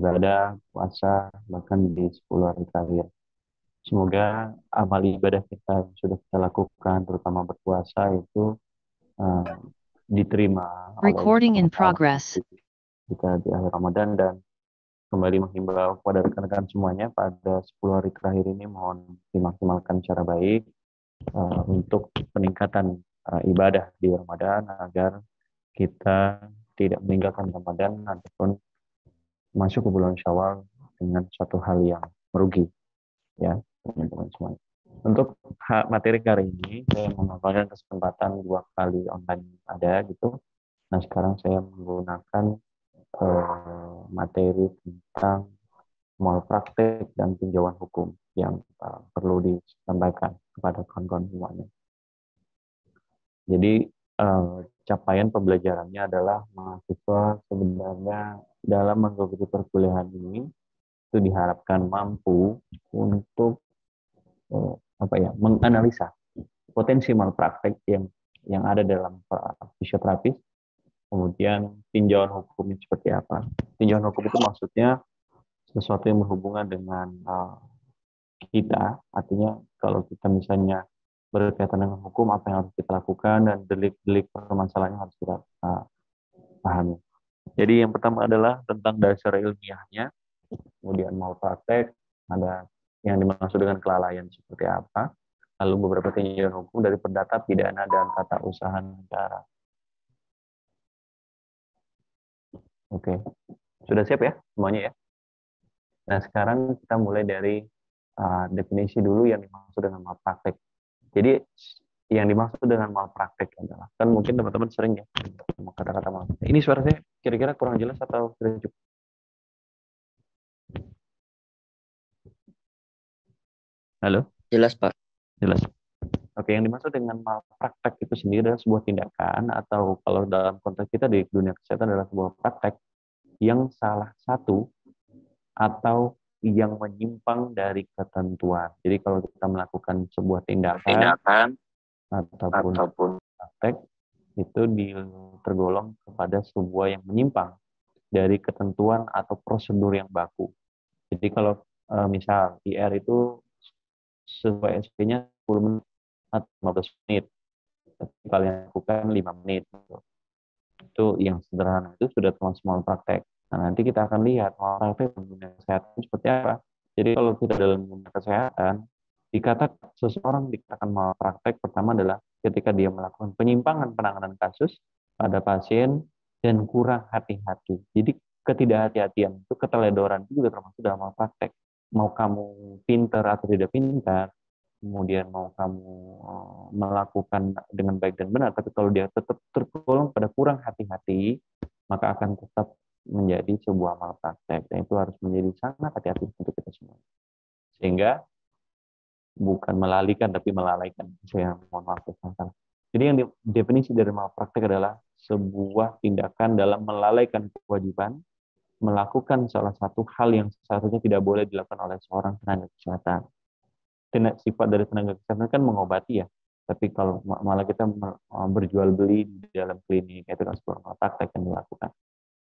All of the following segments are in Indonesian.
ibadah, puasa, bahkan di 10 hari terakhir. Semoga amal ibadah kita yang sudah kita lakukan, terutama berpuasa itu eh, diterima oleh Allah Recording Subhanahu in wa Ta'ala progress. kita di akhir Ramadan, dan kembali menghimbau kepada rekan-rekan semuanya pada 10 hari terakhir ini mohon dimaksimalkan secara baik untuk peningkatan ibadah di Ramadan agar kita tidak meninggalkan Ramadan ataupun masuk ke bulan Syawal dengan suatu hal yang merugi, ya teman-teman semua. Untuk materi kali ini saya memanfaatkan kesempatan 2 kali online ada gitu. Nah sekarang saya menggunakan materi tentang malpraktek dan tinjauan hukum yang perlu disampaikan kepada kawan-kawan semuanya. Jadi capaian pembelajarannya adalah mahasiswa sebenarnya dalam mengikuti perkuliahan ini itu diharapkan mampu untuk menganalisa potensi malpraktek yang ada dalam fisioterapis, kemudian tinjauan hukumnya seperti apa. Tinjauan hukum itu maksudnya sesuatu yang berhubungan dengan kita, artinya kalau kita misalnya berkaitan dengan hukum, apa yang harus kita lakukan dan delik-delik permasalahannya harus kita pahami. Jadi yang pertama adalah tentang dasar ilmiahnya, kemudian mau praktek, ada yang dimaksud dengan kelalaian seperti apa, lalu beberapa tinjauan hukum dari perdata, pidana, dan tata usaha negara. Oke, sudah siap ya semuanya ya? Nah sekarang kita mulai dari definisi dulu yang dimaksud dengan malpraktek. Jadi yang dimaksud dengan malpraktek adalah, kan mungkin teman-teman sering ya kata-kata malpraktek. Ini suara saya kira-kira kurang jelas atau sudah cukup? Halo, Jelas, Pak. jelas. Oke, yang dimaksud dengan malpraktek itu sendiri adalah sebuah tindakan, atau kalau dalam konteks kita di dunia kesehatan adalah sebuah praktek yang salah satu atau yang menyimpang dari ketentuan. Jadi kalau kita melakukan sebuah tindakan Tindakan ataupun ataupun praktek itu tergolong kepada sebuah yang menyimpang dari ketentuan atau prosedur yang baku. Jadi kalau misal IR itu sesuai SP-nya 10 menit atau 15 menit, tapi kalian lakukan 5 menit. Gitu. Itu yang sederhana, itu sudah termasuk malpraktek. Nah, nanti kita akan lihat malpraktek dalam dunia kesehatan seperti apa. Jadi kalau kita dalam dunia kesehatan, dikatakan seseorang dikatakan malpraktek pertama adalah ketika dia melakukan penyimpangan penanganan kasus pada pasien dan kurang hati-hati. Jadi ketidakhati-hatian itu, keteledoran itu juga termasuk dalam malpraktek. Mau kamu pintar atau tidak pintar, kemudian mau kamu melakukan dengan baik dan benar, tapi kalau dia tetap tergolong pada kurang hati-hati, maka akan tetap menjadi sebuah malpraktek. Dan itu harus menjadi sangat hati-hati untuk kita semua. Sehingga bukan melalikan, tapi melalaikan. Saya mohon maaf. Jadi yang definisi dari malpraktek adalah sebuah tindakan dalam melalaikan kewajiban, melakukan salah satu hal yang seharusnya tidak boleh dilakukan oleh seorang tenaga kesehatan. Sifat dari tenaga kesehatan kan mengobati ya, tapi kalau malah kita berjual beli di dalam klinik, itu kan sebuah praktek yang dilakukan.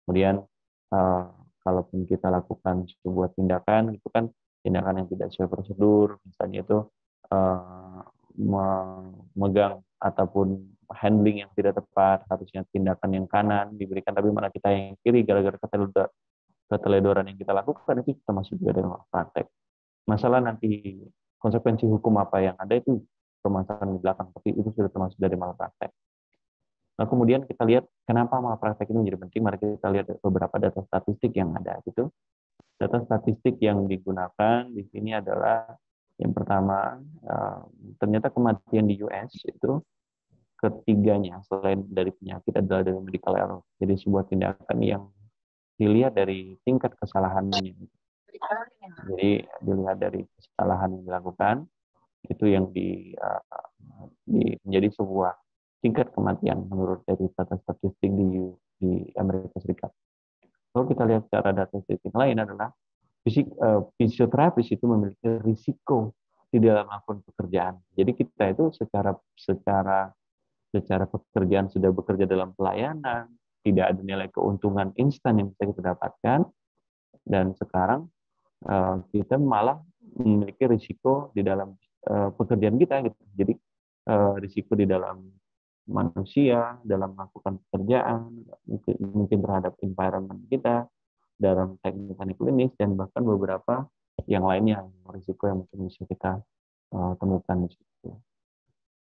Kemudian kalaupun kita lakukan sebuah tindakan itu kan tindakan yang tidak sesuai prosedur, misalnya itu memegang ataupun handling yang tidak tepat, harusnya tindakan yang kanan diberikan tapi malah kita yang kiri gara-gara keteledoran yang kita lakukan, itu termasuk juga dalam praktek. Masalah nanti konsekuensi hukum apa yang ada itu permasalahan di belakang, tapi itu sudah termasuk dari malpraktek. Nah, kemudian kita lihat kenapa malpraktek ini menjadi penting. Mari kita lihat beberapa data statistik yang ada gitu. Data statistik yang digunakan di sini adalah yang pertama, ternyata kematian di US itu ketiganya selain dari penyakit adalah dari medical error. Jadi sebuah tindakan yang dilihat dari tingkat kesalahannya. Jadi dilihat dari kesalahan yang dilakukan, itu yang menjadi sebuah tingkat kematian menurut dari data statistik di Amerika Serikat. Kalau kita lihat secara data statistik lain adalah fisioterapis itu memiliki risiko di dalam melakukan pekerjaan. Jadi kita itu secara pekerjaan sudah bekerja dalam pelayanan, tidak ada nilai keuntungan instan yang bisa kita dapatkan, Dan sekarang kita malah memiliki risiko di dalam pekerjaan kita gitu. Jadi risiko di dalam manusia dalam melakukan pekerjaan, mungkin terhadap environment kita, dalam teknik-teknik klinis, dan bahkan beberapa yang lainnya, risiko yang mungkin bisa kita temukan di situ.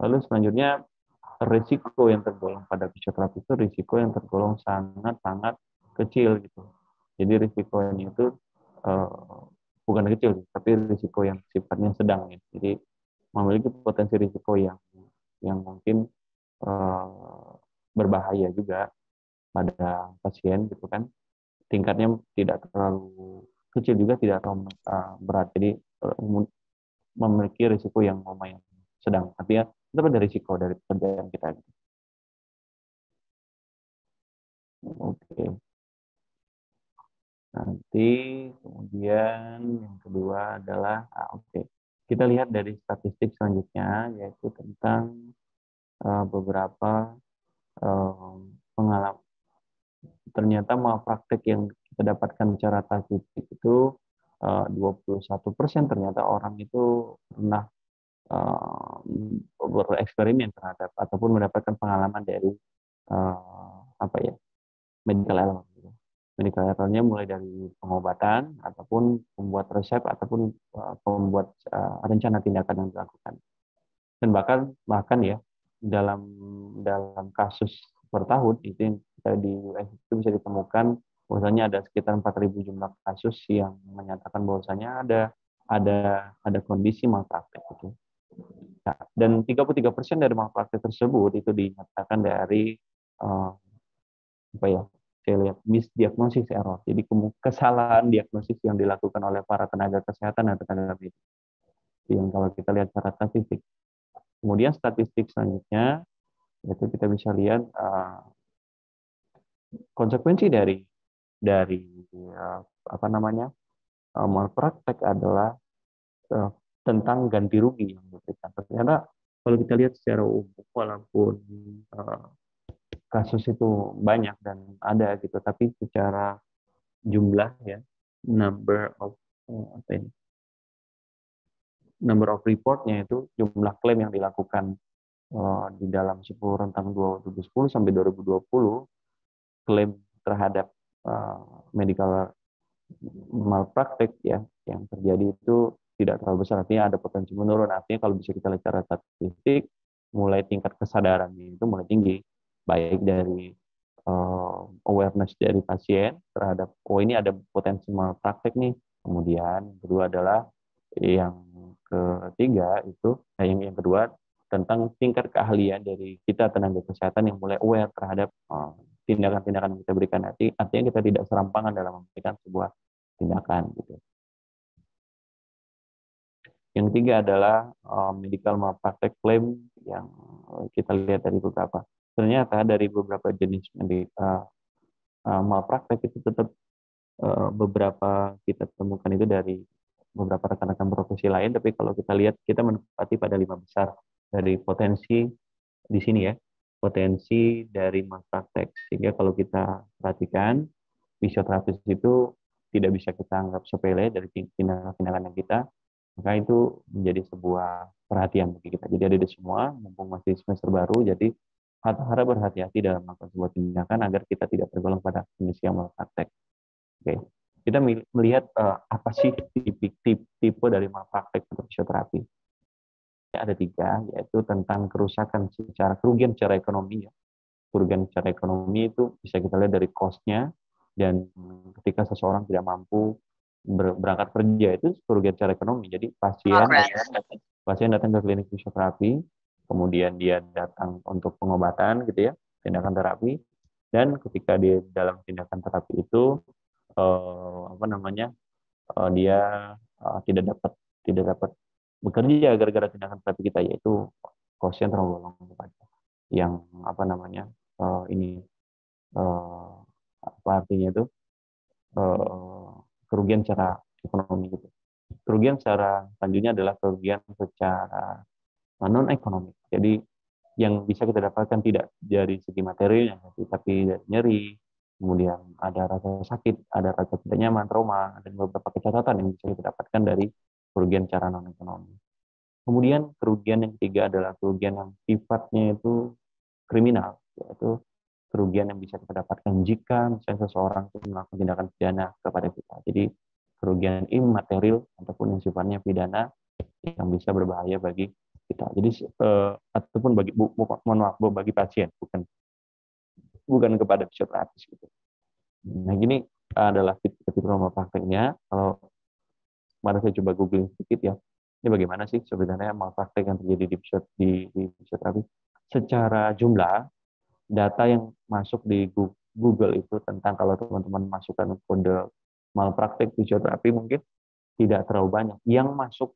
Lalu selanjutnya, risiko yang tergolong pada fisioterapi itu risiko yang tergolong sangat-sangat kecil gitu. Jadi risikonya itu bukan kecil, tapi risiko yang sifatnya sedang. Gitu. Jadi memiliki potensi risiko yang mungkin berbahaya juga pada pasien gitu kan. Tingkatnya tidak terlalu kecil juga tidak terlalu berat. Jadi memiliki risiko yang lumayan sedang. Artinya itu ada risiko dari pekerjaan kita. Gitu. Oke. Nanti kemudian yang kedua adalah oke. Kita lihat dari statistik selanjutnya yaitu tentang beberapa pengalaman. Ternyata malpraktek yang kita dapatkan secara statistik itu 21% ternyata orang itu pernah bereksperimen terhadap ataupun mendapatkan pengalaman dari apa ya medical error. Medical error-nya mulai dari pengobatan ataupun pembuat resep ataupun pembuat rencana tindakan yang dilakukan. Dan bahkan ya dalam dalam kasus per tahun itu yang kita di US itu bisa ditemukan bahwasanya ada sekitar 4.000 jumlah kasus yang menyatakan bahwasanya ada kondisi malpraktek gitu. Nah, dan 33% dari malpraktek tersebut itu dinyatakan dari apa ya? Saya lihat misdiagnosis error. Jadi kesalahan diagnosis yang dilakukan oleh para tenaga kesehatan dan tenaga medis. Yang kalau kita lihat secara statistik. Kemudian statistik selanjutnya itu kita bisa lihat konsekuensi dari apa namanya malpraktek adalah tentang ganti rugi yang diberikan. Ternyata kalau kita lihat secara umum walaupun kasus itu banyak dan ada gitu, tapi secara jumlah ya number of apa ini number of reportnya itu jumlah klaim yang dilakukan di dalam 10 rentang 2010 sampai 2020 klaim terhadap medical malpraktek ya yang terjadi itu tidak terlalu besar, artinya ada potensi menurun. Artinya kalau bisa kita lihat secara statistik mulai tingkat kesadaran itu mulai tinggi, baik dari awareness dari pasien terhadap ini ada potensi malpraktek nih. Kemudian kedua adalah yang ketiga itu yang kedua tentang tingkat keahlian dari kita tenaga kesehatan yang mulai aware terhadap tindakan-tindakan yang kita berikan. Artinya kita tidak serampangan dalam memberikan sebuah tindakan gitu. Yang ketiga adalah medical malpractice claim yang kita lihat dari beberapa. Ternyata dari beberapa jenis malpraktek itu tetap beberapa kita temukan itu dari beberapa rekan-rekan profesi lain. Tapi kalau kita lihat kita menempati pada 5 besar dari potensi di sini ya, potensi dari malpraktek. Sehingga kalau kita perhatikan fisioterapis itu tidak bisa kita anggap sepele dari tindakan-tindakan yang kita, maka itu menjadi sebuah perhatian bagi kita. Jadi ada di semua, mumpung masih semester baru, jadi harap berhati-hati dalam melakukan sebuah tindakan agar kita tidak tergolong pada kondisi yang malpraktek. Oke, kita melihat apa sih tipe dari malpraktek untuk fisioterapi. Ada 3, yaitu tentang kerugian secara ekonomi. Ya. Kerugian secara ekonomi itu bisa kita lihat dari cost-nya, dan ketika seseorang tidak mampu berangkat kerja itu kerugian secara ekonomi. Jadi pasien datang ke klinik fisioterapi, kemudian dia datang untuk pengobatan gitu ya, tindakan terapi, dan ketika dia dalam tindakan terapi itu apa namanya dia tidak dapat bekerja gara-gara tindakan terapi kita, yaitu cost yang tergolong yang apa namanya ini apa artinya itu kerugian secara ekonomi gitu. Kerugian secara selanjutnya adalah kerugian secara non ekonomi. Jadi yang bisa kita dapatkan tidak dari segi materialnya, tapi dari nyeri, kemudian ada rasa sakit, ada rasa tidak nyaman, trauma, dan beberapa kecacatan yang bisa kita dapatkan dari kerugian secara non ekonomi. Kemudian kerugian yang ketiga adalah kerugian yang sifatnya itu kriminal, yaitu kerugian yang bisa kita dapatkan jika misalnya seseorang itu melakukan tindakan pidana kepada kita. Jadi kerugian imaterial ataupun yang sifatnya pidana yang bisa berbahaya bagi kita. Jadi ataupun mohon maaf bagi pasien, bukan kepada fisioterapis gitu. Nah, gini adalah tipe malprakteknya. Kalau kemarin saya coba googling sedikit ya, ini bagaimana sih sebenarnya malpraktek yang terjadi di fisioterapi? Secara jumlah, data yang masuk di Google itu tentang kalau teman-teman masukkan kode malpraktek fisioterapi mungkin tidak terlalu banyak yang masuk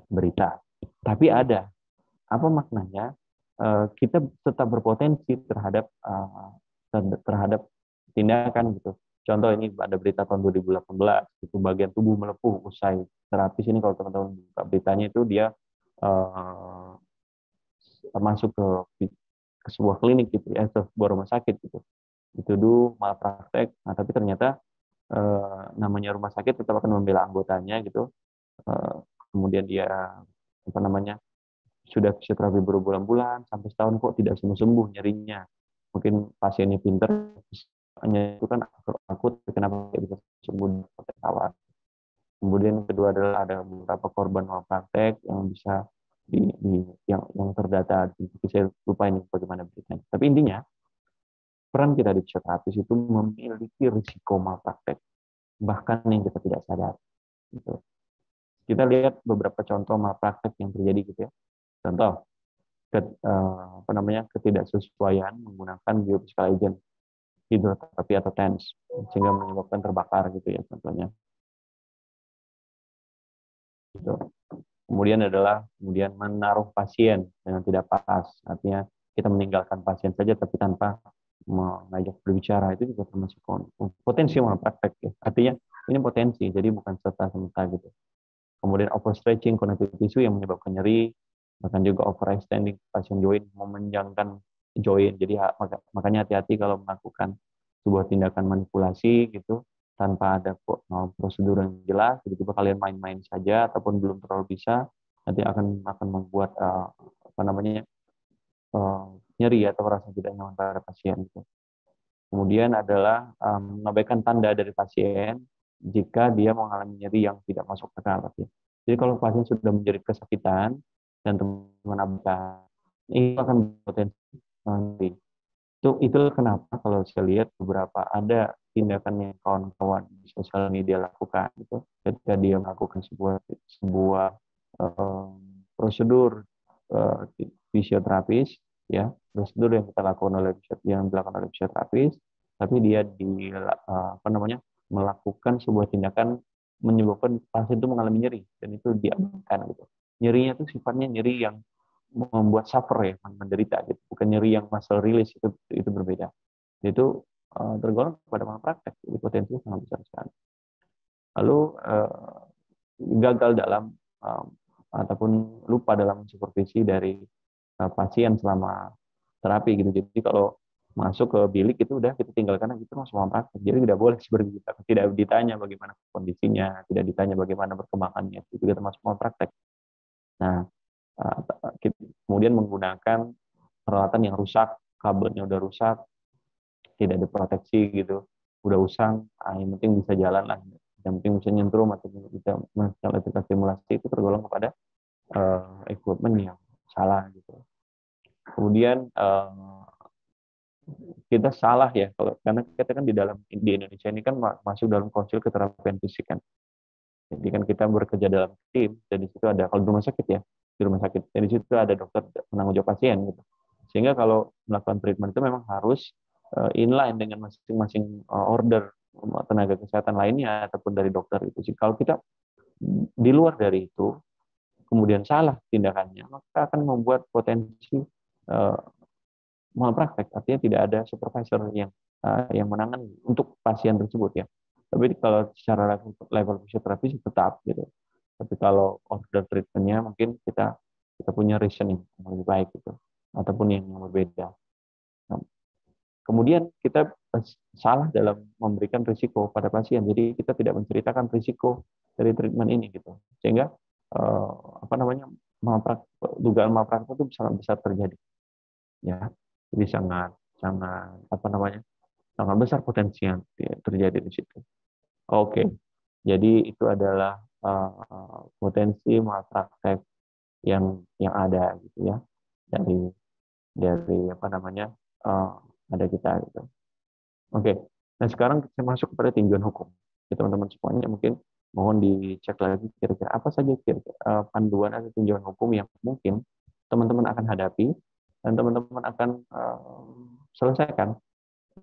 berita. Tapi ada. Apa maknanya? Kita tetap berpotensi terhadap tindakan gitu. Contoh ini ada berita tahun 2018, itu bagian tubuh melepuh usai terapis. Ini kalau teman-teman buka beritanya itu dia masuk ke sebuah klinik gitu ya, ke sebuah rumah sakit gitu. Itu dulu malpraktek, nah tapi ternyata namanya rumah sakit tetap akan membela anggotanya gitu. Kemudian dia apa namanya sudah fisioterapi berbulan-bulan sampai setahun kok tidak sembuh nyerinya. Mungkin pasiennya pinter, hanya itu kan akut, kenapa tidak bisa sembuh awal. Kemudian kedua adalah ada beberapa korban malpraktek yang bisa yang terdata. Saya lupa ini bagaimana beritanya. Tapi intinya peran kita di fisioterapis itu memiliki risiko malpraktek, bahkan yang kita tidak sadar. Gitu. Kita lihat beberapa contoh malpraktek yang terjadi gitu ya. Contoh, ketidaksesuaian menggunakan biophysical agent hidroterapi atau TENS sehingga menyebabkan terbakar gitu ya contohnya. Gitu. Kemudian menaruh pasien dengan tidak pas, artinya kita meninggalkan pasien saja tapi tanpa mengajak berbicara, itu juga termasuk potensi malpraktek ya. Artinya ini potensi, jadi bukan serta-merta gitu. Kemudian overstretching connective tissue yang menyebabkan nyeri, bahkan juga overextending pasien joint, memanjangkan joint. Jadi makanya hati-hati kalau melakukan sebuah tindakan manipulasi gitu tanpa ada prosedur yang jelas, tiba-tiba kalian main-main saja ataupun belum terlalu bisa, nanti akan membuat nyeri atau rasa tidak nyaman pada pasien gitu. Kemudian adalah mengabaikan tanda dari pasien jika dia mengalami nyeri yang tidak masuk akal. Jadi kalau pasien sudah menjadi kesakitan dan teman abaikan, itu akan berpotensi nyeri. Itu kenapa kalau saya lihat beberapa ada tindakan yang kawan-kawan di sosial media lakukan gitu, ketika dia melakukan sebuah prosedur fisioterapis ya, prosedur yang kita lakukan yang dilakukan oleh fisioterapis, tapi dia melakukan sebuah tindakan menyebabkan pasien itu mengalami nyeri dan itu diabaikan gitu. Nyerinya itu sifatnya nyeri yang membuat suffer ya, menderita gitu, bukan nyeri yang muscle release, itu berbeda. Itu tergolong pada malpraktek, jadi potensi sangat besar sekali. Lalu gagal dalam ataupun lupa dalam supervisi dari pasien selama terapi gitu. Jadi kalau masuk ke bilik itu udah kita tinggalkan itu langsung malpraktek. Jadi tidak boleh seperti kita, tidak ditanya bagaimana kondisinya, tidak ditanya bagaimana perkembangannya, itu juga termasuk malpraktek. Nah, kemudian menggunakan peralatan yang rusak, kabelnya udah rusak, tidak diproteksi gitu, udah usang, yang penting bisa jalan lah, yang penting bisa nyentrum atau bisa melakukan stimulasi, itu tergolong kepada equipment yang salah gitu. Kemudian kita salah ya karena kita kan di Indonesia ini kan masuk dalam konsil keterapian fisik kan. Jadi kan kita bekerja dalam tim dan di situ ada, kalau di rumah sakit ya, di rumah sakit dan di situ ada dokter penanggung jawab pasien gitu. Sehingga kalau melakukan treatment itu memang harus inline dengan masing-masing order tenaga kesehatan lainnya ataupun dari dokter itu sih. Kalau kita di luar dari itu kemudian salah tindakannya, maka akan membuat potensi malpraktek, artinya tidak ada supervisor yang menangani untuk pasien tersebut ya. Tapi kalau secara level fisioterapi tetap gitu. Tapi kalau order treatmentnya mungkin kita punya reasoning yang lebih baik gitu, ataupun yang berbeda. kemudian kita salah dalam memberikan risiko pada pasien. Jadi kita tidak menceritakan risiko dari treatment ini gitu. Sehingga apa namanya dugaan malpraktek itu sangat besar terjadi. Ya, jadi sangat sangat apa namanya sangat besar potensi yang terjadi di situ. Oke, jadi itu adalah potensi malpraktek yang ada gitu ya dari apa namanya ada kita gitu. Oke, nah sekarang kita masuk kepada tinjauan hukum. Ya, teman-teman semuanya mungkin mohon dicek lagi kira-kira apa saja kira-kira panduan atau tinjauan hukum yang mungkin teman-teman akan hadapi dan teman-teman akan selesaikan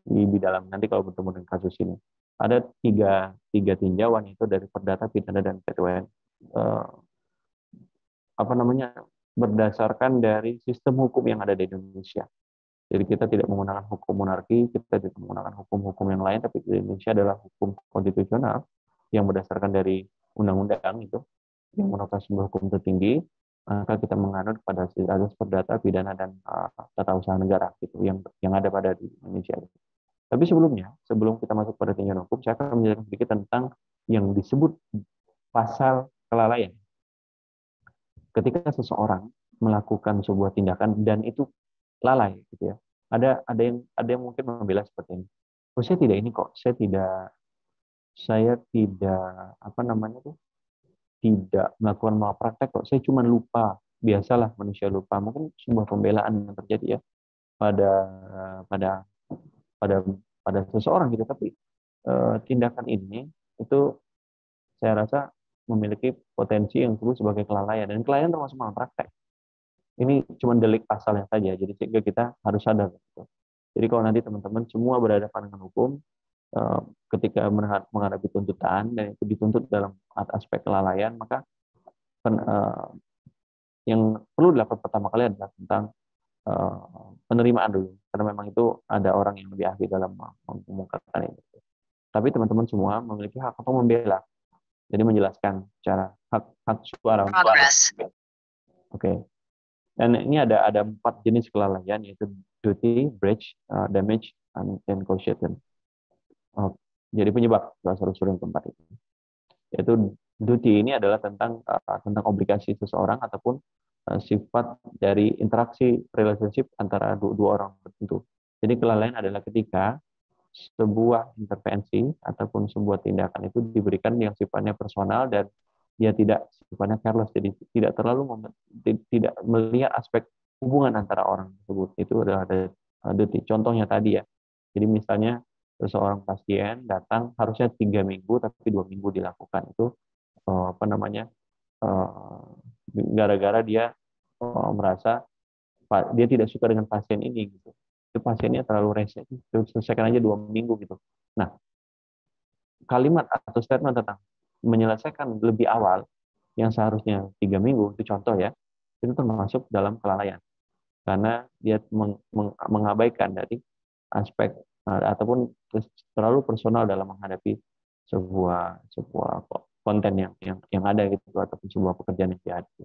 di dalam nanti kalau bertemu dengan kasus ini. Ada tiga tinjauan itu dari perdata, pidana, dan PT UN. Apa namanya berdasarkan dari sistem hukum yang ada di Indonesia. Jadi kita tidak menggunakan hukum monarki, kita tidak menggunakan hukum-hukum yang lain, tapi di Indonesia adalah hukum konstitusional yang berdasarkan dari undang-undang itu, yang merupakan sebuah hukum tertinggi, maka kita menganut pada asas perdata, pidana, dan tata usaha negara gitu, yang ada pada di Indonesia. Tapi sebelum kita masuk pada tinjauan hukum, saya akan menjelaskan sedikit tentang yang disebut pasal kelalaian. Ketika seseorang melakukan sebuah tindakan dan itu lalai gitu ya. Ada yang mungkin membela seperti ini. Oh, saya tidak apa namanya tuh tidak melakukan malpraktek kok. Saya cuma lupa. Biasalah manusia lupa. Mungkin sebuah pembelaan yang terjadi ya pada pada pada pada seseorang gitu. Tapi tindakan ini itu saya rasa memiliki potensi yang disebut sebagai kelalaian dan kelalaian termasuk malpraktek. Ini cuma delik pasalnya saja, jadi sehingga kita harus sadar. Gitu. Jadi kalau nanti teman-teman semua berhadapan dengan hukum, ketika menghadapi tuntutan dan itu dituntut dalam aspek kelalaian, maka yang perlu dilakukan pertama kali adalah tentang penerimaan dulu, karena memang itu ada orang yang lebih ahli dalam mengungkapkan ini. Tapi teman-teman semua memiliki hak untuk membela, jadi menjelaskan cara hak suara. Oke. Dan ini ada 4 jenis kelalaian, yaitu duty, breach, damage, and causation. Jadi penyebab salah satu yang keempat itu. Yaitu duty ini adalah tentang obligasi seseorang ataupun sifat dari interaksi relationship antara dua orang tertentu. Jadi kelalaian adalah ketika sebuah intervensi ataupun sebuah tindakan itu diberikan yang sifatnya personal dan dia tidak sifatnya careless, jadi tidak melihat aspek hubungan antara orang tersebut. Itu adalah duty. Contohnya tadi ya, jadi misalnya seseorang pasien datang harusnya 3 minggu tapi 2 minggu dilakukan itu apa namanya gara-gara dia merasa dia tidak suka dengan pasien ini gitu. Itu pasiennya terlalu rese, selesaikan aja 2 minggu gitu. Nah, kalimat atau statement tentang menyelesaikan lebih awal yang seharusnya 3 minggu, itu contoh ya, itu termasuk dalam kelalaian. Karena dia mengabaikan dari aspek ataupun terlalu personal dalam menghadapi sebuah konten yang ada gitu ataupun sebuah pekerjaan yang dihadapi.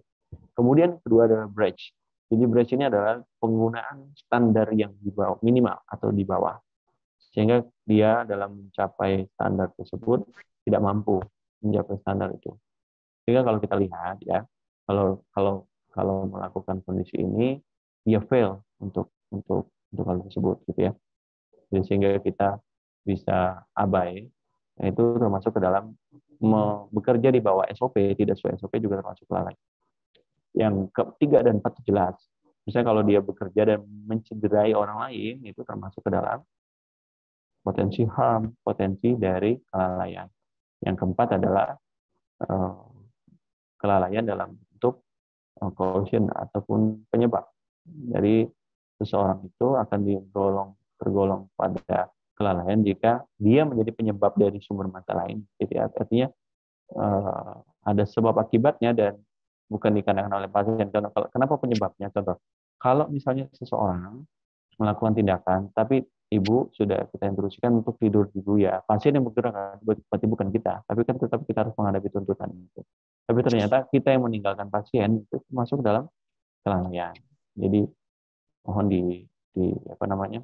Kemudian kedua adalah breach. Jadi breach ini adalah penggunaan standar yang di bawah, minimal atau di bawah, sehingga dia dalam mencapai standar tersebut tidak mampu mencapai standar itu. Sehingga kalau kita lihat ya, kalau melakukan kondisi ini, dia fail untuk hal tersebut gitu ya. Jadi sehingga kita bisa abai, itu termasuk ke dalam bekerja di bawah SOP, tidak sesuai SOP juga termasuk lalai. Yang ketiga dan empat jelas. Misalnya kalau dia bekerja dan mencederai orang lain, itu termasuk ke dalam potensi harm, potensi dari kelalaian. Yang keempat adalah kelalaian dalam bentuk caution ataupun penyebab. Dari seseorang itu akan tergolong pada kelalaian jika dia menjadi penyebab dari sumber masalah ini. Jadi artinya ada sebab akibatnya dan bukan dikarenakan oleh pasien. Contoh, kenapa penyebabnya? Contoh, kalau misalnya seseorang melakukan tindakan, tapi ibu sudah kita instruksikan untuk tidur dulu ya. Pasien yang bergerak, berarti bukan kita, tapi kan tetap kita harus menghadapi tuntutan itu. Tapi ternyata kita yang meninggalkan pasien itu masuk dalam kelalaian. Jadi mohon di apa namanya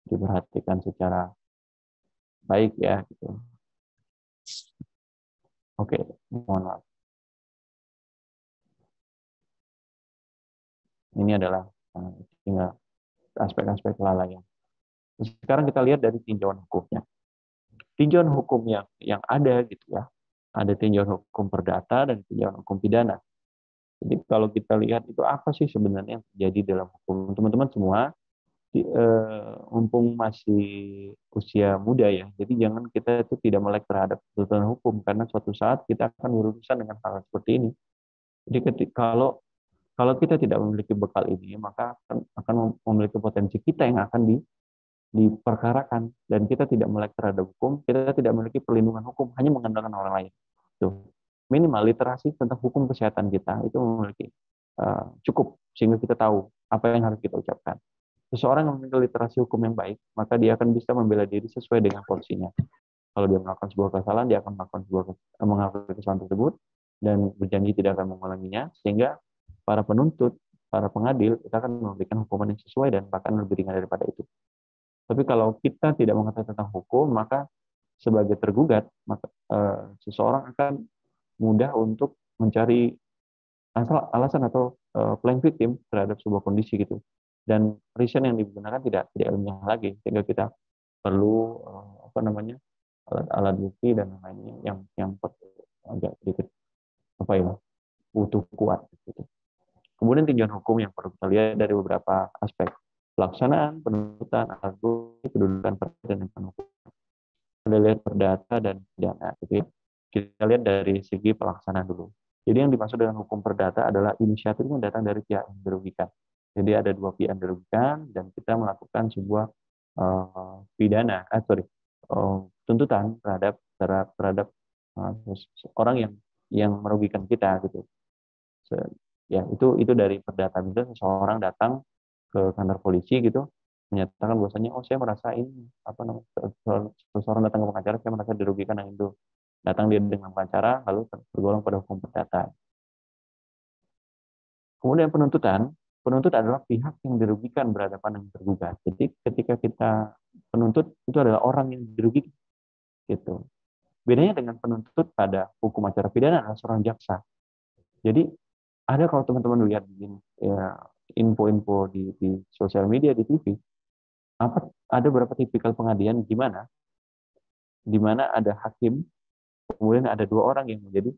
diperhatikan secara baik ya gitu. Oke, mohon maaf. Ini adalah tinggal aspek-aspek kelalaian. Sekarang kita lihat dari tinjauan hukumnya. Tinjauan hukum yang ada gitu ya. Ada tinjauan hukum perdata dan tinjauan hukum pidana. Jadi kalau kita lihat itu apa sih sebenarnya yang terjadi dalam hukum, teman-teman semua, mumpung masih usia muda ya, jadi jangan kita itu tidak melek terhadap tuntutan hukum karena suatu saat kita akan berurusan dengan hal seperti ini. Jadi kalau kalau kita tidak memiliki bekal ini, maka akan memiliki potensi kita yang akan diperkarakan dan kita tidak melek terhadap hukum, kita tidak memiliki perlindungan hukum, hanya mengandalkan orang lain. Tuh. Minimal literasi tentang hukum kesehatan kita itu memiliki cukup sehingga kita tahu apa yang harus kita ucapkan. Seseorang yang memiliki literasi hukum yang baik, maka dia akan bisa membela diri sesuai dengan porsinya. Kalau dia melakukan sebuah kesalahan, dia akan mengakui kesalahan tersebut dan berjanji tidak akan mengulanginya, sehingga para penuntut, para pengadil, kita akan memberikan hukuman yang sesuai dan bahkan lebih ringan daripada itu. Tapi kalau kita tidak mengetahui tentang hukum, maka sebagai tergugat, maka seseorang akan mudah untuk mencari alasan atau playing victim terhadap sebuah kondisi gitu. Dan reason yang digunakan tidak ilmiah lagi, sehingga kita perlu apa namanya alat-alat bukti dan lainnya yang agak sedikit apa ya butuh kuat. Gitu. Kemudian tinjauan hukum yang perlu kita lihat dari beberapa aspek pelaksanaan, penuntutan, alat bukti, kedudukan perdata dan penhukuman. Kita lihat perdata dan pidana, gitu ya. Kita lihat dari segi pelaksanaan dulu. Jadi yang dimaksud dengan hukum perdata adalah inisiatif yang datang dari pihak yang dirugikan. Jadi ada dua pihak yang dirugikan dan kita melakukan sebuah tuntutan terhadap orang yang merugikan kita gitu. Ya itu dari perdata. Misalnya seseorang datang ke kantor polisi gitu menyatakan bahwasanya saya merasa ini apa namanya seseorang datang ke pengacara saya merasa dirugikan yang itu datang dia dengan pengacara lalu tergolong pada hukum perdata. Kemudian penuntut adalah pihak yang dirugikan berhadapan dengan tergugat. Jadi ketika kita penuntut itu adalah orang yang dirugikan gitu. Bedanya dengan penuntut pada hukum acara pidana adalah seorang jaksa. Jadi ada kalau teman-teman lihat ya, info-info di sosial media di TV, ada beberapa tipikal pengadilan di mana ada hakim, kemudian ada dua orang yang menjadi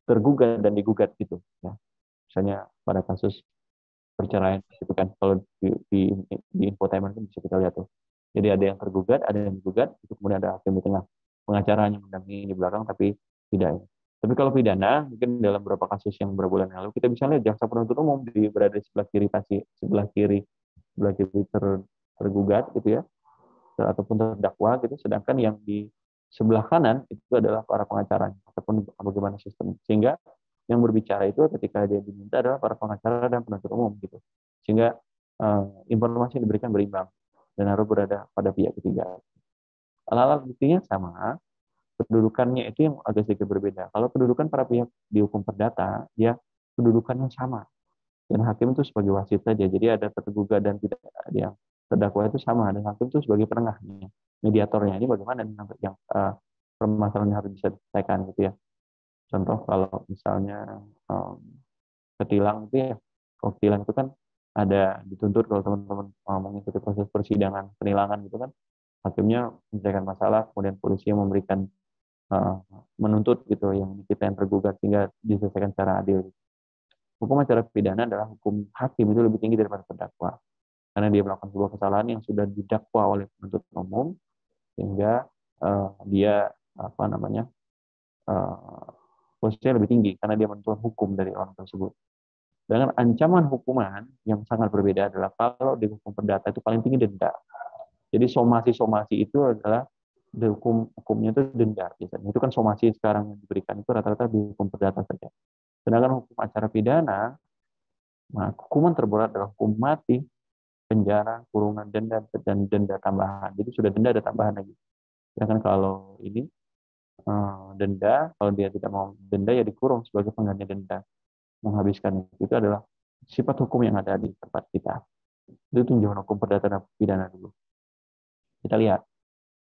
tergugat dan digugat gitu. Ya. Misalnya pada kasus perceraian gitu kan, kalau di infotainment kan bisa kita lihat tuh. Jadi ada yang tergugat, ada yang digugat, itu kemudian ada hakim di tengah. Pengacaranya mendampingi di belakang, tapi tidak. Tapi kalau pidana, mungkin dalam beberapa kasus yang beberapa bulan lalu, kita bisa lihat jaksa penuntut umum berada di sebelah kiri tergugat gitu ya, ataupun terdakwa gitu, sedangkan yang di sebelah kanan itu adalah para pengacaranya ataupun bagaimana sistem. Sehingga yang berbicara itu ketika dia diminta adalah para pengacara dan penuntut umum gitu. Sehingga informasi yang diberikan berimbang dan harus berada pada pihak ketiga. Alat-alat buktinya sama, kedudukannya itu yang agak sedikit berbeda. Kalau kedudukan para pihak di hukum perdata, ya kedudukannya sama. Dan hakim itu sebagai wasit saja. Jadi ada tergugat dan tidak yang terdakwa itu sama. Dan hakim itu sebagai penengahnya, mediatornya. Ini bagaimana yang permasalahan harus bisa diselesaikan gitu ya. Contoh kalau misalnya ketilang itu ya, kalau ketilang itu kan ada dituntut kalau teman-teman mengikuti proses persidangan penilangan gitu kan, hakimnya menyelesaikan masalah, kemudian polisi yang memberikan menuntut gitu yang kita yang tergugat sehingga diselesaikan secara adil. Hukum acara pidana adalah hukum hakim itu lebih tinggi daripada terdakwa karena dia melakukan sebuah kesalahan yang sudah didakwa oleh penuntut umum sehingga dia apa namanya posisinya lebih tinggi karena dia menentukan hukum dari orang tersebut. Dengan ancaman hukuman yang sangat berbeda adalah kalau di hukum perdata itu paling tinggi denda. Jadi somasi itu adalah hukumnya itu denda biasanya. Itu kan somasi sekarang yang diberikan itu rata-rata di hukum perdata saja. Sedangkan hukum acara pidana, nah, hukuman terberat adalah hukum mati, penjara, kurungan, denda, dan denda tambahan. Jadi sudah denda ada tambahan lagi. Sedangkan kalau ini denda, kalau dia tidak mau denda ya dikurung sebagai pengganti denda. Menghabiskan itu adalah sifat hukum yang ada di tempat kita. Itu tinjauan hukum perdata dan pidana dulu. Kita lihat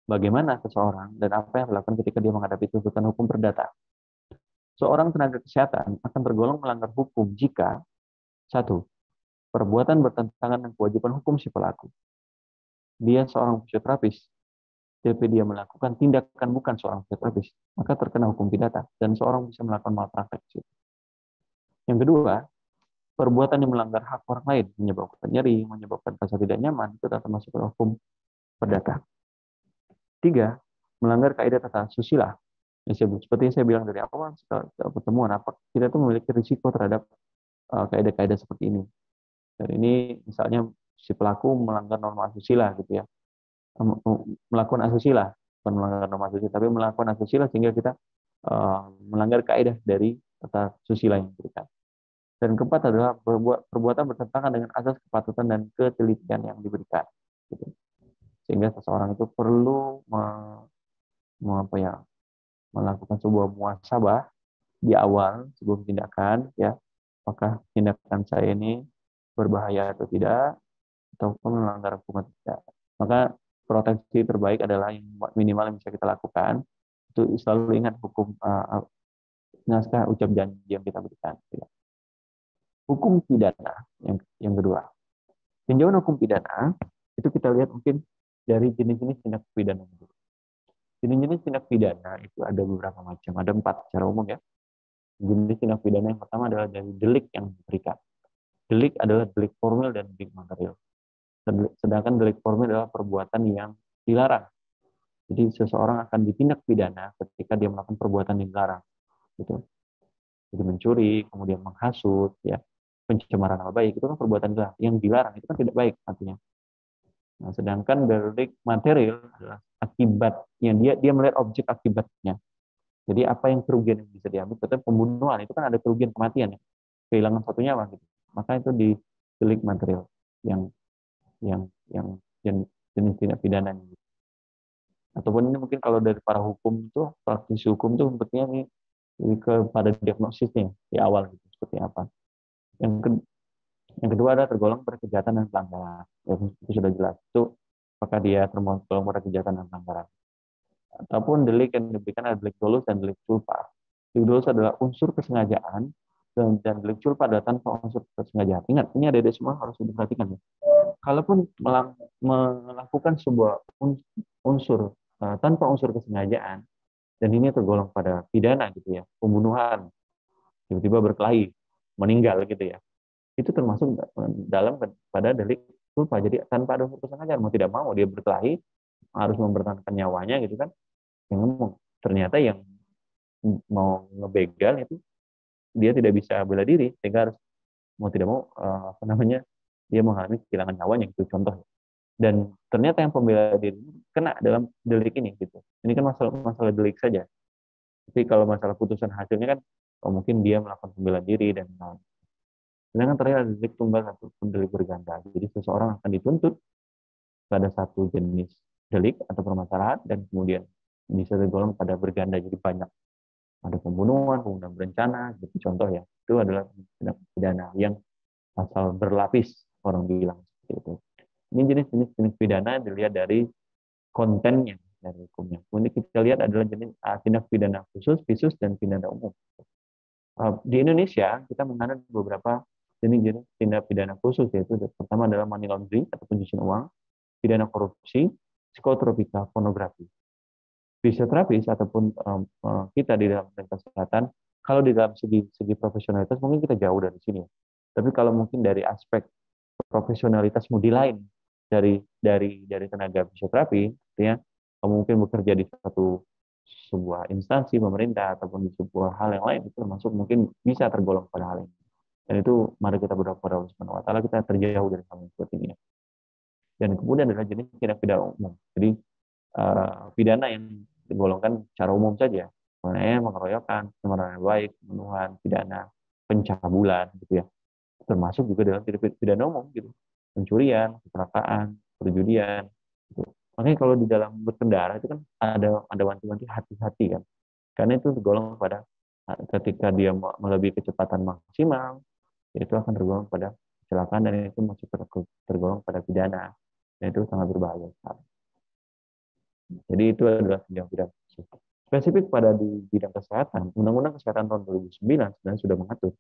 bagaimana seseorang dan apa yang dilakukan ketika dia menghadapi tuntutan hukum perdata. Seorang tenaga kesehatan akan tergolong melanggar hukum jika satu, perbuatan bertentangan dengan kewajiban hukum si pelaku. Dia seorang fisioterapis, tapi dia melakukan tindakan bukan seorang fisioterapis, maka terkena hukum pidata dan seorang bisa melakukan malpraktek. Yang kedua, perbuatan yang melanggar hak orang lain, menyebabkan nyeri, menyebabkan rasa tidak nyaman, itu tetap masuk ke hukum perdata. Tiga, melanggar kaidah tata susila. Seperti yang saya bilang dari awal, setelah pertemuan, apa kita itu memiliki risiko terhadap kaidah-kaidah seperti ini. Dan ini misalnya si pelaku melanggar norma asusila gitu ya, melakukan asusila, bukan melanggar norma asusila, tapi melakukan asusila sehingga kita melanggar kaidah dari tata susila yang diberikan. Dan keempat adalah perbuatan bertentangan dengan asas kepatutan dan ketelitian yang diberikan. Gitu. Sehingga seseorang itu perlu melakukan sebuah muhasabah di awal sebelum tindakan, ya, apakah tindakan saya ini berbahaya atau tidak, ataupun melanggar hukum atau tidak. Maka proteksi terbaik adalah yang minimal yang bisa kita lakukan itu selalu ingat hukum naskah ucap janji yang kita berikan. Ya. Hukum pidana yang kedua. Tinjauan hukum pidana itu kita lihat mungkin dari jenis-jenis tindak pidana. Jenis-jenis tindak pidana itu ada beberapa macam, ada 4 secara umum ya. Jenis tindak pidana yang pertama adalah dari delik yang diberikan. Delik adalah delik formil dan delik material. Sedangkan delik formil adalah perbuatan yang dilarang. Jadi seseorang akan ditindak pidana ketika dia melakukan perbuatan yang dilarang. Gitu. Jadi mencuri, kemudian menghasut, ya, pencemaran nama baik, itu kan perbuatan dilarang. Yang dilarang itu kan tidak baik artinya. Nah, sedangkan delik material adalah akibatnya, dia melihat objek akibatnya. Jadi apa yang kerugian yang bisa diambil? Contohnya pembunuhan itu kan ada kerugian kematian ya, kehilangan satu nyawa gitu. Maka itu di delik material yang jenis tindak pidana. Ataupun ini mungkin kalau dari para hukum itu, praktisi hukum itu sepertinya ini kepada diagnosisnya di awal gitu, seperti apa. Yang kedua adalah tergolong pada kejahatan dan pelanggaran. Ya, itu sudah jelas. Itu apakah dia tergolong pada kejahatan dan pelanggaran. Ataupun delik yang diberikan adalah delik dolus dan delik culpa. Delik dolus adalah unsur kesengajaan dan delik culpa adalah tanpa unsur kesengajaan. Ingat, ini ada semua harus diperhatikan ya. Kalaupun melakukan sebuah unsur tanpa unsur kesengajaan, dan ini tergolong pada pidana gitu ya, pembunuhan, tiba-tiba berkelahi, meninggal gitu ya, itu termasuk dalam pada delik culpa. Jadi tanpa ada unsur kesengajaan, mau tidak mau dia berkelahi, harus mempertahankan nyawanya gitu kan, yang ngomong ternyata yang mau ngebegal itu dia tidak bisa bela diri, sehingga harus mau tidak mau apa namanya, dia mengalami kehilangan nyawanya, itu contoh. Dan ternyata yang pembela diri kena dalam delik ini gitu. Ini kan masalah delik saja. Tapi kalau masalah putusan hasilnya kan, mungkin dia melakukan pembela diri dan lain. Sedangkan terakhir ada delik tunggal ataupun delik berganda. Jadi seseorang akan dituntut pada satu jenis delik atau permasalahan dan kemudian bisa tergolong pada berganda, jadi banyak. Ada pembunuhan berencana, gitu contoh ya. Itu adalah tindak pidana yang pasal berlapis, orang bilang seperti itu. Ini jenis pidana dilihat dari kontennya, dari hukumnya. Kemudian kita lihat adalah jenis tindak pidana khusus, visus, dan pidana umum. Di Indonesia kita mengenal beberapa jenis tindak pidana khusus, yaitu pertama adalah money laundering atau pencucian uang, pidana korupsi, psikotropika, pornografi. Fisioterapis ataupun kita di dalam kesehatan, kalau di dalam segi profesionalitas mungkin kita jauh dari sini. Tapi kalau mungkin dari aspek profesionalitas mudi lain dari tenaga fisioterapi, artinya kamu mungkin bekerja di sebuah instansi pemerintah ataupun di sebuah hal yang lain, itu termasuk mungkin bisa tergolong pada hal ini. Dan itu mari kita berdoa kepada Allah Subhanahu wa taala kita terjauh dari hal seperti ini. Dan kemudian adalah jenis tindak pidana umum. Jadi pidana yang digolongkan secara umum saja, mengeroyokan, pencemaran nama baik, pembunuhan, pidana pencabulan gitu ya. Termasuk juga dalam pidana umum gitu. Pencurian, kecelakaan, perjudian gitu. Makanya kalau di dalam berkendara itu kan ada wanti-wanti hati-hati kan. Karena itu tergolong pada ketika dia melebihi kecepatan maksimal, itu akan tergolong pada kecelakaan dan itu masih tergolong pada pidana. Dan itu sangat berbahaya sekali. Jadi itu adalah tinjauan pidana khusus. Spesifik pada di bidang kesehatan, Undang-Undang Kesehatan tahun 2009 sebenarnya sudah mengatur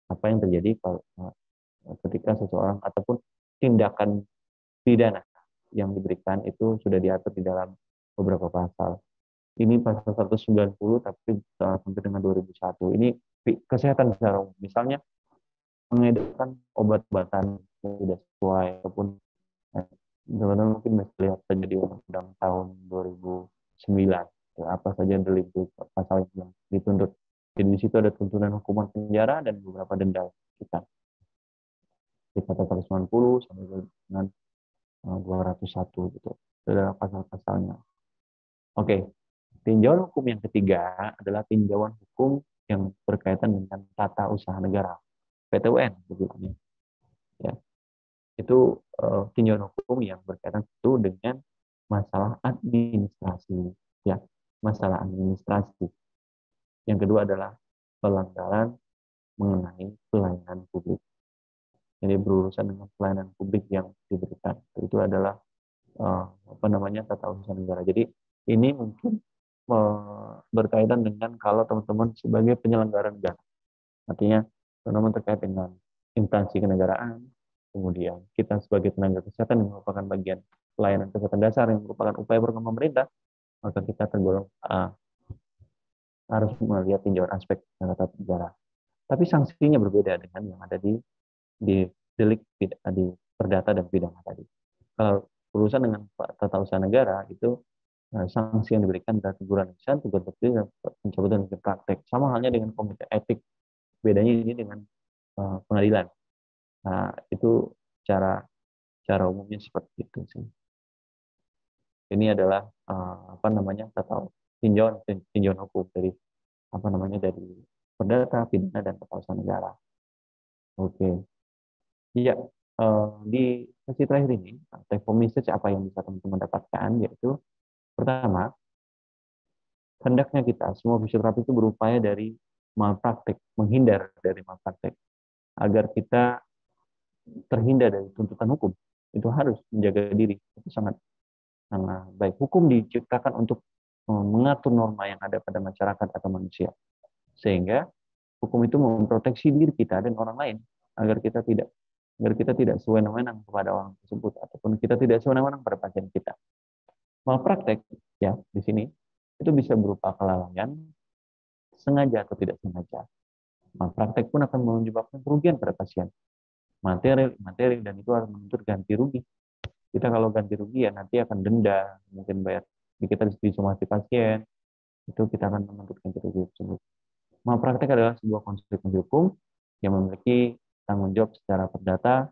apa yang terjadi kalau ketika seseorang ataupun tindakan pidana yang diberikan itu sudah diatur di dalam beberapa pasal. Ini pasal 190 tapi sampai dengan 2001. Ini kesehatan secara umum. Misalnya mengedarkan obat-obatan tidak sesuai ataupun teman-teman mungkin masih lihat saja di undang tahun 2009 apa saja delik pasal yang dituntut. Jadi di situ ada tuntutan hukuman penjara dan beberapa denda kita. Kita 190 sampai dengan 201 gitu. Itu adalah pasal-pasalnya. Oke, tinjauan hukum yang ketiga adalah tinjauan hukum yang berkaitan dengan tata usaha negara, PTUN sebetulnya. Ya, itu tinjauan hukum yang berkaitan itu dengan masalah administrasi, ya, masalah administrasi. Yang kedua adalah pelanggaran mengenai pelayanan publik. Jadi berurusan dengan pelayanan publik yang diberikan. Itu adalah tata usaha negara. Jadi ini mungkin berkaitan dengan kalau teman-teman sebagai penyelenggara negara. Artinya teman-teman terkait dengan instansi kenegaraan, kemudian kita sebagai tenaga kesehatan yang merupakan bagian pelayanan kesehatan dasar yang merupakan upaya program pemerintah, maka kita tergolong harus melihat tinjauan aspek tata negara. Tapi sanksinya berbeda dengan yang ada di delik di perdata dan pidana tadi. Kalau urusan dengan tata usaha negara itu sanksi yang diberikan adalah teguran lisan, teguran tertulis, dan pencabutan izin praktek. Sama halnya dengan komite etik, bedanya ini dengan pengadilan. Nah, itu cara umumnya seperti itu sih. Ini adalah tinjauan hukum dari dari perdata, pidana dan tata usaha negara. Oke. Iya, di sesi terakhir ini, take home message apa yang bisa teman-teman dapatkan, yaitu pertama, hendaknya kita semua fisioterapi itu berupaya dari malpraktek, menghindar dari malpraktek, agar kita terhindar dari tuntutan hukum. Itu harus menjaga diri, itu sangat sangat baik. Hukum diciptakan untuk mengatur norma yang ada pada masyarakat atau manusia, sehingga hukum itu memproteksi diri kita dan orang lain agar kita tidak sewenang-wenang kepada orang tersebut ataupun kita tidak sewenang-wenang pada pasien kita. Malpraktek ya di sini itu bisa berupa kelalaian sengaja atau tidak sengaja. Malpraktek pun akan menyebabkan kerugian pada pasien, materi dan itu harus menuntut ganti rugi. Kita kalau ganti rugi ya nanti akan denda, mungkin bayar kita disomasi pasien, itu kita akan menuntut ganti rugi tersebut. Malpraktek adalah sebuah konsekuensi hukum yang memiliki tanggung jawab secara perdata,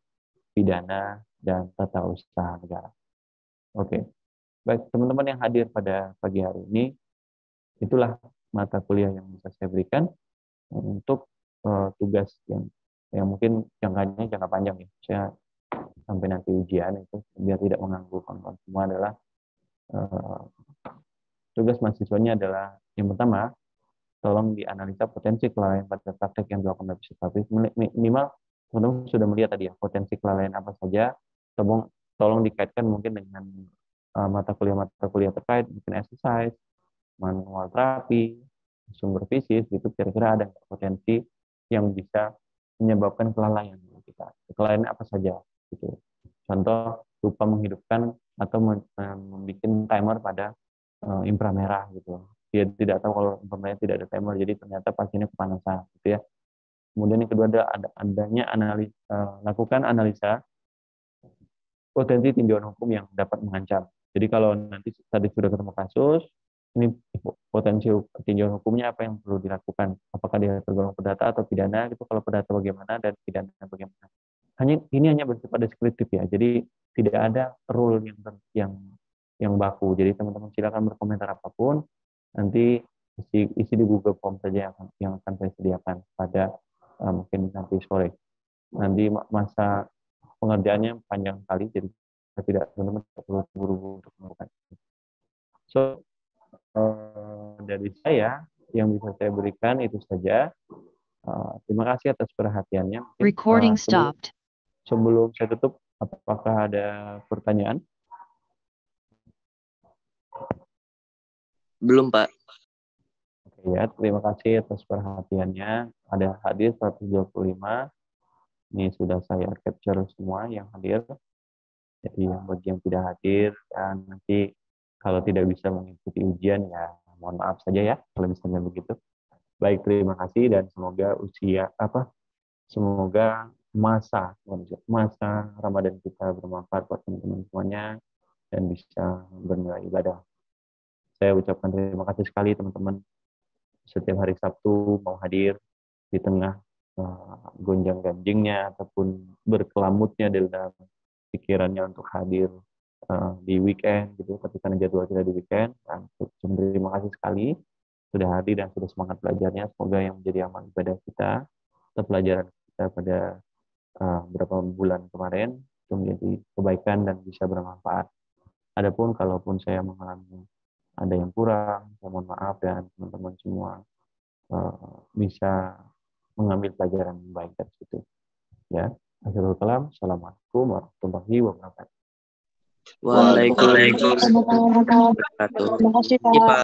pidana, dan tata usaha negara. Oke, baik teman-teman yang hadir pada pagi hari ini, itulah mata kuliah yang bisa saya berikan untuk tugas yang mungkin jangka panjang ya. Saya sampai nanti ujian itu biar tidak mengganggu kawan-kawan semua adalah tugas mahasiswanya adalah yang pertama, tolong dianalisa potensi kelalaian pada praktek yang dilakukan oleh fisioterapi. Minimal teman-teman sudah melihat tadi ya potensi kelalaian apa saja. Tolong dikaitkan mungkin dengan mata kuliah terkait, mungkin exercise, manual terapi, sumber fisik, gitu kira-kira ada potensi yang bisa menyebabkan kelalaian kita. Kelalaian apa saja gitu. Contoh lupa menghidupkan atau membuat timer pada inframerah gitu. Dia tidak tahu kalau inframerah tidak ada timer, jadi ternyata pasiennya kepanasan gitu ya. Kemudian yang kedua adanya lakukan analisa potensi tinjauan hukum yang dapat mengancam. Jadi kalau nanti tadi sudah ketemu kasus, ini potensi tinjauan hukumnya apa yang perlu dilakukan? Apakah dia tergolong perdata atau pidana? Gitu kalau perdata bagaimana dan pidana bagaimana? Ini hanya bersifat deskriptif ya. Jadi tidak ada rule yang baku. Jadi teman-teman silakan berkomentar apapun. Nanti isi di Google Form saja yang akan saya sediakan pada mungkin nanti sore. Nanti masa pengerjaannya panjang kali, jadi teman-teman tidak perlu buru-buru untuk melakukan. So dari saya yang bisa saya berikan itu saja. Terima kasih atas perhatiannya. Recording stopped. sebelum saya tutup, apakah ada pertanyaan? Belum, Pak. Oke ya, terima kasih atas perhatiannya. Ada hadir 125. Ini sudah saya capture semua yang hadir. Jadi yang bagi yang tidak hadir dan nanti kalau tidak bisa mengikuti ujian ya mohon maaf saja ya kalau misalnya begitu. Baik, terima kasih dan semoga semoga masa Ramadan kita bermanfaat buat teman-teman semuanya dan bisa bernilai ibadah. Saya ucapkan terima kasih sekali teman-teman setiap hari Sabtu mau hadir di tengah gonjang-ganjingnya ataupun berkelamutnya dalam pikirannya untuk hadir di weekend gitu ketika jadwal kita di weekend. Dan terima kasih sekali sudah hadir dan sudah semangat belajarnya. Semoga yang menjadi amal ibadah kita atau pelajaran kita pada beberapa bulan kemarin itu menjadi kebaikan dan bisa bermanfaat. Adapun kalaupun saya mengalami ada yang kurang, saya mohon maaf dan teman-teman semua bisa mengambil pelajaran yang baik dari situ. Ya, akhirul kalam. Assalamualaikum warahmatullahi wabarakatuh. Waalaikumsalam warahmatullahi wabarakatuh. Terima kasih, Ini Pak. Pak.